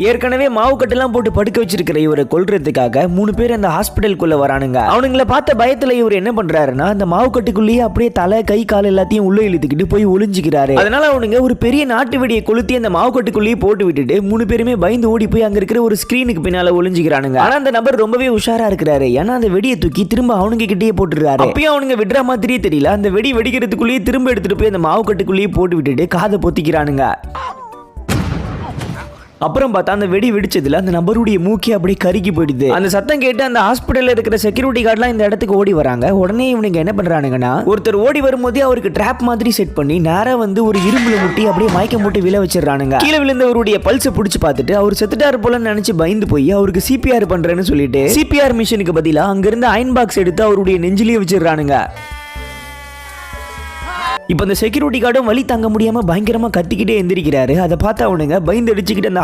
ஏற்கனவே மாவு கட்டெல்லாம் போட்டு படுக்க வச்சிருக்கிற இவரை கொல்றதுக்காக 3 பேர் அந்த ஹாஸ்பிட்டலுக்குள்ள வரானுங்க. அவனுங்களை பார்த்த பயத்துல இவர் என்ன பண்றாருன்னா அந்த மாவு கட்டுக்குள்ளேயே அப்படியே தலை கை கால் எல்லாத்தையும் உள்ள இழுத்துக்கிட்டு போய் ஒளிஞ்சிக்கிறாரு. அதனால அவனுங்க ஒரு பெரிய நாட்டு வெடியை கொளுத்தி அந்த மாவு கட்டுக்குள்ளேயே போட்டு விட்டுட்டு 3 பேருமே பயந்து ஓடி போய் அங்க இருக்கிற ஒரு ஸ்கிரீனுக்கு பின்னால ஒளிஞ்சிக்கிறானுங்க. ஆனா அந்த நபர் ரொம்பவே உஷாரா இருக்கிறாரு. ஏன்னா அந்த வெடியை தூக்கி திரும்ப அவனுங்க கிட்டே போட்டுறாரு. அப்பயும் அவனுங்க விடுற மாதிரியே தெரியல. அந்த வெடி வெடிக்கிறதுக்குள்ளேயே திரும்ப எடுத்துட்டு போய் அந்த மாவு கட்டுக்குள்ளேயே போட்டு விட்டுட்டு காதை பொத்திக்கிறானுங்க. அப்புறம் பார்த்தா அந்த வெடி வெடிச்சதுல அந்த நபருடைய மூக்கே அப்படியே கருகி போயிடுது. அந்த சத்தம் கேட்டு அந்த ஹாஸ்பிட்டல்ல இருக்கிற செக்யூரிட்டி கார்டுலாம் இந்த இடத்துக்கு ஓடி வராங்க. உடனே இவனுங்க என்ன பண்றானுங்கன்னா ஒருத்தர் ஓடி வரும்போதே அவருக்கு ட்ராப் மாதிரி செட் பண்ணி நேரா வந்து ஒரு இரும்புல முட்டி அப்படியே மயக்கம் போட்டு விழ வச்சிடறானுங்க. கீழே விழுந்தவருடைய பல்ஸை பிடிச்சு பார்த்துட்டு அவர் செத்துட்டாரு போல நினைச்சு பயந்து போய் அவருக்கு சிபிஆர் பண்றேன்னு சொல்லிட்டு சிபிஆர் மிஷினுக்கு பதிலா அங்கிருந்து அயன் பாக்ஸ் எடுத்து அவருடைய நெஞ்சிலேயே வச்சிடறானுங்க. இப்ப அந்த செக்யூரிட்டி கார்டும் வலி தாங்க முடியாம பயங்கரமா கத்திக்கிட்டே எந்திரிக்கிறாரு. அதை பார்த்து அவனுங்க பயந்து அடிச்சுக்கிட்டு அந்த